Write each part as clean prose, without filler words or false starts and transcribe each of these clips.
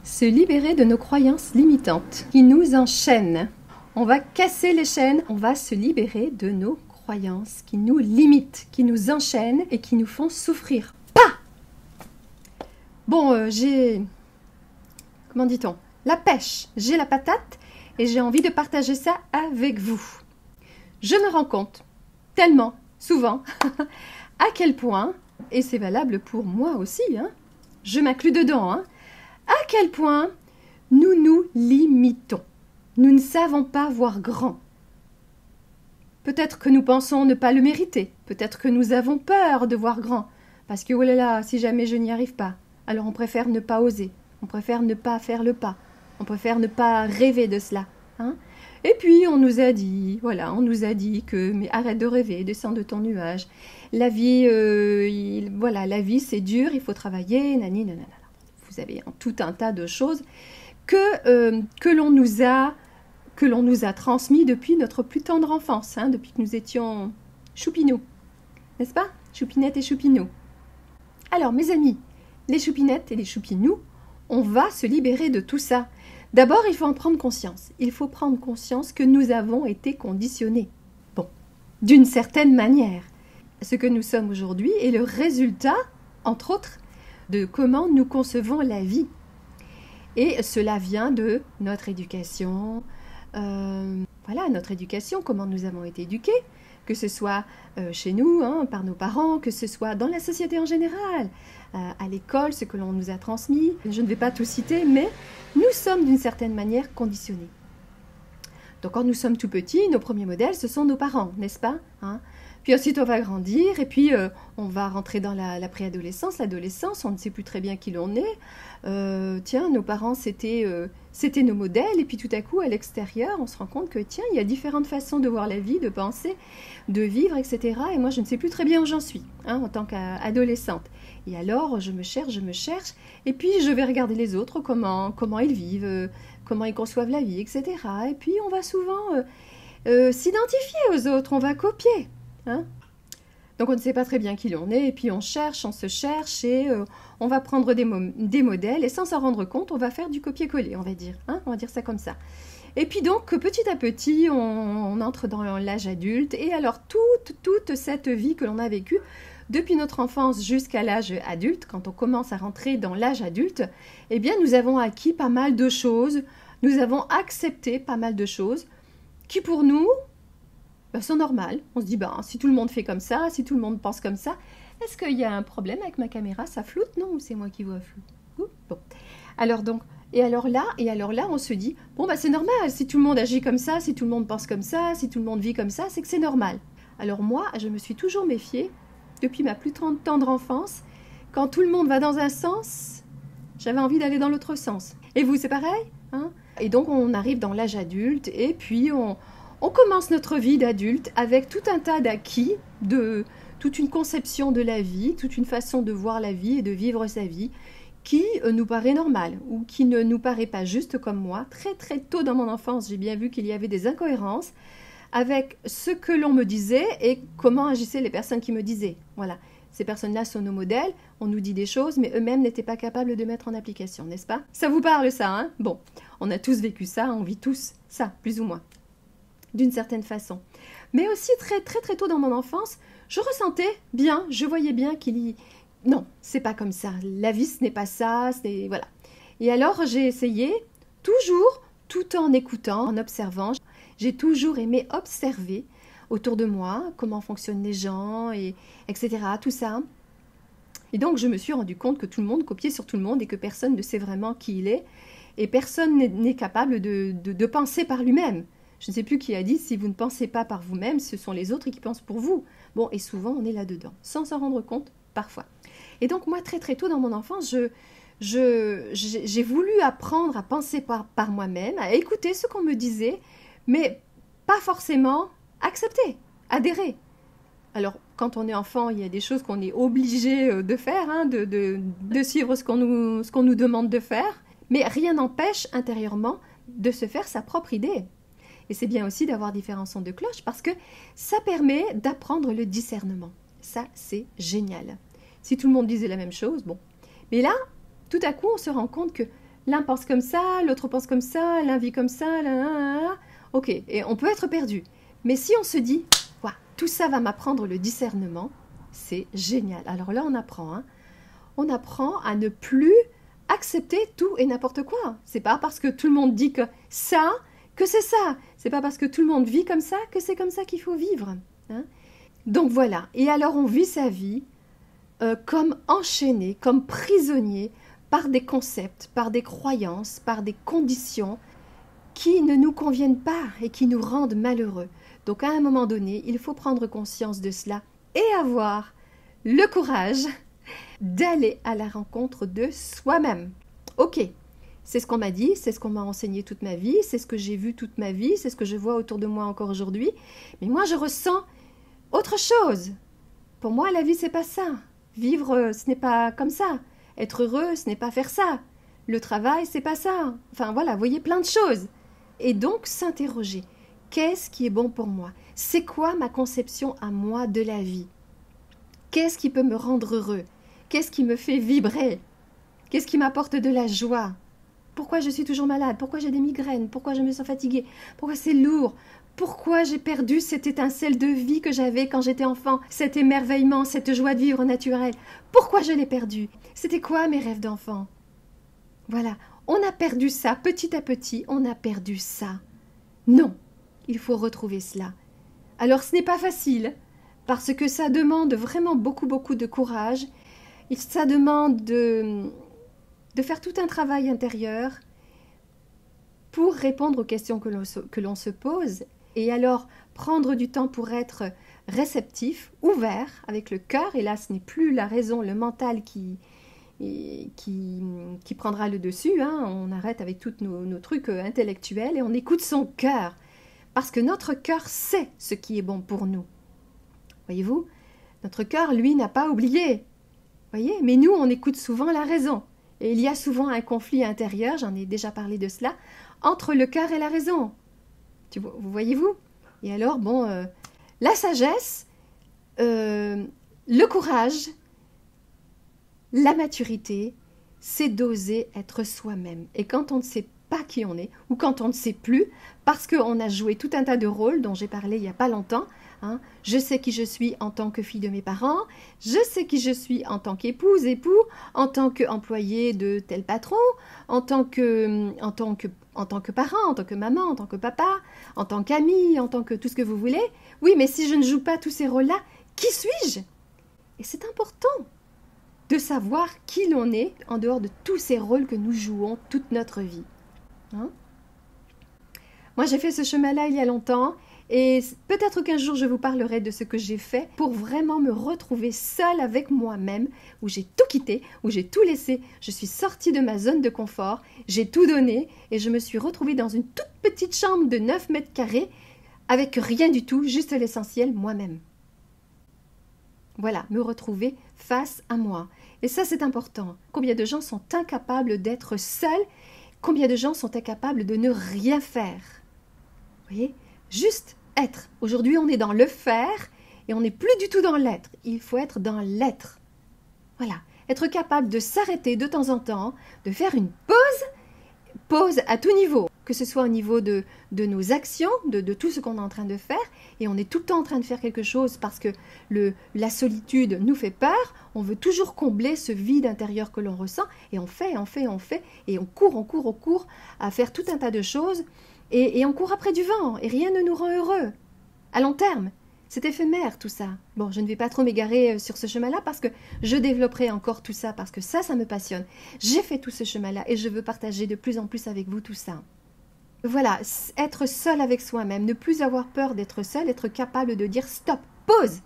Se libérer de nos croyances limitantes qui nous enchaînent. On va casser les chaînes, on va se libérer de nos croyances qui nous limitent, qui nous enchaînent et qui nous font souffrir. Pas. Bon, j'ai... Comment dit-on? La pêche, j'ai la patate et j'ai envie de partager ça avec vous. Je me rends compte, tellement, souvent, à quel point, et c'est valable pour moi aussi, hein, je m'inclus dedans, hein, à quel point nous nous limitons. Nous ne savons pas voir grand. Peut-être que nous pensons ne pas le mériter. Peut-être que nous avons peur de voir grand. Parce que, oh là là, si jamais je n'y arrive pas, alors on préfère ne pas oser. On préfère ne pas faire le pas. On préfère ne pas rêver de cela. Hein? Et puis, on nous a dit, voilà, on nous a dit que, mais arrête de rêver, descends de ton nuage. La vie, voilà, la vie c'est dur, il faut travailler, nani, nanana. Vous avez tout un tas de choses que l'on nous a transmis depuis notre plus tendre enfance, hein, depuis que nous étions choupinous, n'est-ce pas? Choupinettes et choupinous. Alors, mes amis, les choupinettes et les choupinous, on va se libérer de tout ça. D'abord, il faut en prendre conscience. Il faut prendre conscience que nous avons été conditionnés. Bon, d'une certaine manière. Ce que nous sommes aujourd'hui est le résultat, entre autres, de comment nous concevons la vie. Et cela vient de notre éducation, voilà, notre éducation, comment nous avons été éduqués, que ce soit chez nous, hein, par nos parents, que ce soit dans la société en général, à l'école, ce que l'on nous a transmis. Je ne vais pas tout citer, mais nous sommes d'une certaine manière conditionnés. Donc quand nous sommes tout petits, nos premiers modèles, ce sont nos parents, n'est-ce pas, hein? Puis ensuite, on va grandir et puis on va rentrer dans la préadolescence, l'adolescence, on ne sait plus très bien qui l'on est. Tiens, nos parents, c'était nos modèles. Et puis tout à coup, à l'extérieur, on se rend compte que tiens, il y a différentes façons de voir la vie, de penser, de vivre, etc. Et moi, je ne sais plus très bien où j'en suis, hein, en tant qu'adolescente. Et alors, je me cherche. Et puis, je vais regarder les autres, comment ils vivent, comment ils conçoivent la vie, etc. Et puis, on va souvent s'identifier aux autres, on va copier. Hein? Donc on ne sait pas très bien qui l'on est, et puis on se cherche, et on va prendre des modèles, et sans s'en rendre compte, on va faire du copier-coller, on va dire. Hein? On va dire ça comme ça. Et puis donc, petit à petit, on entre dans l'âge adulte, et alors toute cette vie que l'on a vécue, depuis notre enfance jusqu'à l'âge adulte, quand on commence à rentrer dans l'âge adulte, eh bien nous avons acquis pas mal de choses, nous avons accepté pas mal de choses, qui pour nous... sont normales. On se dit, si tout le monde fait comme ça, si tout le monde pense comme ça, est-ce qu'il y a un problème avec ma caméra? Ça floute? Non, ou c'est moi qui vois flou? Bon. Alors donc, et alors là, on se dit, c'est normal, si tout le monde agit comme ça, si tout le monde pense comme ça, si tout le monde vit comme ça, c'est que c'est normal. Alors moi, je me suis toujours méfiée, depuis ma plus tendre enfance, quand tout le monde va dans un sens, j'avais envie d'aller dans l'autre sens. Et vous, c'est pareil, hein? Et donc, on arrive dans l'âge adulte, et puis on commence notre vie d'adulte avec tout un tas d'acquis, toute une conception de la vie, toute une façon de voir la vie et de vivre sa vie qui nous paraît normale ou qui ne nous paraît pas juste comme moi. Très très tôt dans mon enfance, j'ai bien vu qu'il y avait des incohérences avec ce que l'on me disait et comment agissaient les personnes qui me disaient. Voilà, ces personnes-là sont nos modèles, on nous dit des choses, mais eux-mêmes n'étaient pas capables de mettre en application, n'est-ce pas? Ça vous parle ça, hein? Bon, on a tous vécu ça, on vit tous ça, plus ou moins. D'une certaine façon. Mais aussi très très très tôt dans mon enfance, je ressentais bien, je voyais bien non, c'est pas comme ça. La vie, ce n'est pas ça, voilà. Et alors, j'ai essayé, toujours, tout en écoutant, en observant. J'ai toujours aimé observer autour de moi, comment fonctionnent les gens, etc., tout ça. Et donc, je me suis rendu compte que tout le monde copiait sur tout le monde et que personne ne sait vraiment qui il est. Et personne n'est capable de penser par lui-même. Je ne sais plus qui a dit, si vous ne pensez pas par vous-même, ce sont les autres qui pensent pour vous. Bon, et souvent, on est là-dedans, sans s'en rendre compte, parfois. Et donc, moi, très très tôt dans mon enfance, j'ai voulu apprendre à penser par moi-même, à écouter ce qu'on me disait, mais pas forcément accepter, adhérer. Alors, quand on est enfant, il y a des choses qu'on est obligé de faire, hein, de suivre ce qu'on nous demande de faire, mais rien n'empêche intérieurement de se faire sa propre idée. Et c'est bien aussi d'avoir différents sons de cloche parce que ça permet d'apprendre le discernement. Ça, c'est génial. Si tout le monde disait la même chose, bon. Mais là, tout à coup, on se rend compte que L'un pense comme ça, l'autre pense comme ça, l'un vit comme ça, ok, et on peut être perdu. Mais si on se dit, ouais, tout ça va m'apprendre le discernement, c'est génial. Alors là, on apprend, hein. On apprend à ne plus accepter tout et n'importe quoi. C'est pas parce que tout le monde dit que c'est ça. C'est pas parce que tout le monde vit comme ça que c'est comme ça qu'il faut vivre, hein. Donc voilà. Et alors on vit sa vie comme enchaîné, comme prisonnier par des concepts, par des croyances, par des conditions qui ne nous conviennent pas et qui nous rendent malheureux. Donc à un moment donné, il faut prendre conscience de cela et avoir le courage d'aller à la rencontre de soi-même. Ok, c'est ce qu'on m'a dit, c'est ce qu'on m'a enseigné toute ma vie, c'est ce que j'ai vu toute ma vie, c'est ce que je vois autour de moi encore aujourd'hui. Mais moi, je ressens autre chose. Pour moi, la vie, c'est pas ça. Vivre, ce n'est pas comme ça. Être heureux, ce n'est pas faire ça. Le travail, c'est pas ça. Enfin voilà, vous voyez plein de choses. Et donc s'interroger. Qu'est-ce qui est bon pour moi? C'est quoi ma conception à moi de la vie? Qu'est-ce qui peut me rendre heureux? Qu'est-ce qui me fait vibrer? Qu'est-ce qui m'apporte de la joie? Pourquoi je suis toujours malade? Pourquoi j'ai des migraines? Pourquoi je me sens fatiguée? Pourquoi c'est lourd? Pourquoi j'ai perdu cette étincelle de vie que j'avais quand j'étais enfant? Cet émerveillement, cette joie de vivre naturelle? Pourquoi je l'ai perdu? C'était quoi mes rêves d'enfant? Voilà, on a perdu ça, petit à petit, on a perdu ça. Non, il faut retrouver cela. Alors ce n'est pas facile, parce que ça demande vraiment beaucoup de courage. Ça demande de faire tout un travail intérieur pour répondre aux questions que l'on se pose, et alors prendre du temps pour être réceptif, ouvert, avec le cœur, et là ce n'est plus la raison, le mental qui prendra le dessus, hein. On arrête avec tous nos trucs intellectuels et on écoute son cœur, parce que notre cœur sait ce qui est bon pour nous. Voyez-vous, notre cœur, lui, n'a pas oublié. Voyez, mais nous, on écoute souvent la raison. Et il y a souvent un conflit intérieur, j'en ai déjà parlé de cela, entre le cœur et la raison. Vous voyez-vous? Et alors, bon, la sagesse, le courage, la maturité, c'est d'oser être soi-même. Et quand on ne sait pas qui on est, ou quand on ne sait plus, parce qu'on a joué tout un tas de rôles dont j'ai parlé il n'y a pas longtemps, hein, je sais qui je suis en tant que fille de mes parents, je sais qui je suis en tant qu'épouse, époux, en tant qu'employé de tel patron, en tant que parent, en tant que maman, en tant que papa, en tant qu'ami, en tant que tout ce que vous voulez. Oui, mais si je ne joue pas tous ces rôles-là, qui suis-je? Et c'est important de savoir qui l'on est en dehors de tous ces rôles que nous jouons toute notre vie. Hein? Moi, j'ai fait ce chemin-là il y a longtemps, et peut-être qu'un jour je vous parlerai de ce que j'ai fait pour vraiment me retrouver seule avec moi-même, où j'ai tout quitté, où j'ai tout laissé, je suis sortie de ma zone de confort, j'ai tout donné, et je me suis retrouvée dans une toute petite chambre de 9 mètres carrés, avec rien du tout, juste l'essentiel, moi-même. Voilà, me retrouver face à moi. Et ça, c'est important. Combien de gens sont incapables d'être seuls? Combien de gens sont incapables de ne rien faire? Vous voyez? Juste être. Aujourd'hui, on est dans le faire et on n'est plus du tout dans l'être. Il faut être dans l'être. Voilà. Être capable de s'arrêter de temps en temps, de faire une pause à tout niveau. Que ce soit au niveau de nos actions, de tout ce qu'on est en train de faire, et on est tout le temps en train de faire quelque chose parce que la solitude nous fait peur, on veut toujours combler ce vide intérieur que l'on ressent, et on fait, et on court à faire tout un tas de choses, et on court après du vent, et rien ne nous rend heureux. À long terme, c'est éphémère tout ça. Bon, je ne vais pas trop m'égarer sur ce chemin-là parce que je développerai encore tout ça, parce que ça me passionne. J'ai fait tout ce chemin-là, et je veux partager de plus en plus avec vous tout ça. Voilà, être seul avec soi-même, ne plus avoir peur d'être seul, être capable de dire stop, pause.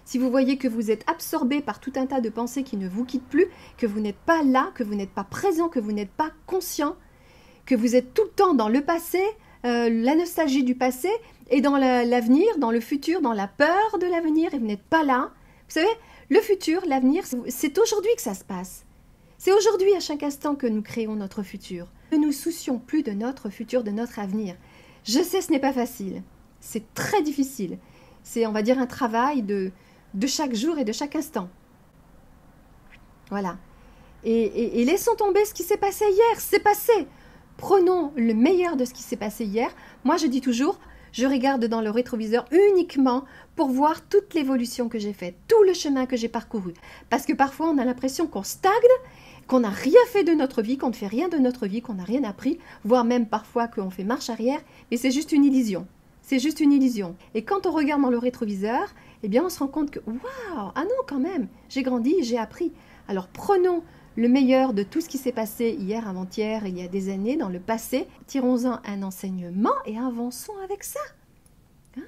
Si vous voyez que vous êtes absorbé par tout un tas de pensées qui ne vous quittent plus, que vous n'êtes pas là, que vous n'êtes pas présent, que vous n'êtes pas conscient, que vous êtes tout le temps dans le passé, la nostalgie du passé, et dans l'avenir, dans le futur, dans la peur de l'avenir, et vous n'êtes pas là. Vous savez, le futur, l'avenir, c'est aujourd'hui que ça se passe. C'est aujourd'hui, à chaque instant, que nous créons notre futur. Ne nous soucions plus de notre futur, de notre avenir. Je sais, ce n'est pas facile. C'est très difficile. C'est, on va dire, un travail de chaque jour et de chaque instant. Voilà. Et laissons tomber ce qui s'est passé hier, c'est passé. Prenons le meilleur de ce qui s'est passé hier. Moi, je dis toujours, je regarde dans le rétroviseur uniquement pour voir toute l'évolution que j'ai faite, tout le chemin que j'ai parcouru. Parce que parfois, on a l'impression qu'on stagne, qu'on n'a rien fait de notre vie, qu'on ne fait rien de notre vie, qu'on n'a rien appris, voire même parfois qu'on fait marche arrière, mais c'est juste une illusion. C'est juste une illusion. Et quand on regarde dans le rétroviseur, eh bien, on se rend compte que, waouh, ah non, quand même, j'ai grandi, j'ai appris. Alors, prenons le meilleur de tout ce qui s'est passé hier, avant-hier, il y a des années, dans le passé. Tirons-en un enseignement et avançons avec ça. Hein?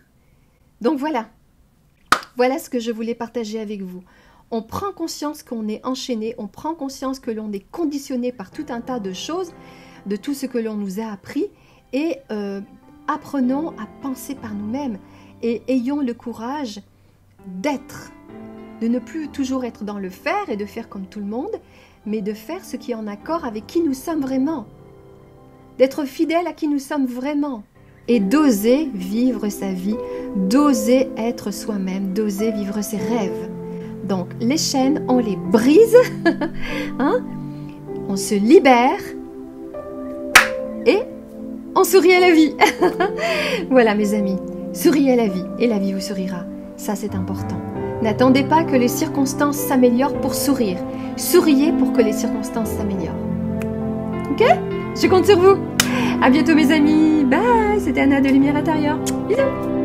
Donc voilà. Voilà ce que je voulais partager avec vous. On prend conscience qu'on est enchaîné, on prend conscience que l'on est conditionné par tout un tas de choses, de tout ce que l'on nous a appris, et apprenons à penser par nous-mêmes et ayons le courage d'être, de ne plus toujours être dans le faire et de faire comme tout le monde, mais de faire ce qui est en accord avec qui nous sommes vraiment, d'être fidèle à qui nous sommes vraiment, et d'oser vivre sa vie, d'oser être soi-même, d'oser vivre ses rêves. Donc, les chaînes, on les brise, hein? On se libère et on sourit à la vie. Voilà, mes amis, souriez à la vie et la vie vous sourira. Ça, c'est important. N'attendez pas que les circonstances s'améliorent pour sourire. Souriez pour que les circonstances s'améliorent. Ok? Je compte sur vous. À bientôt, mes amis. Bye. C'était Anna de Lumière Intérieure. Bisous.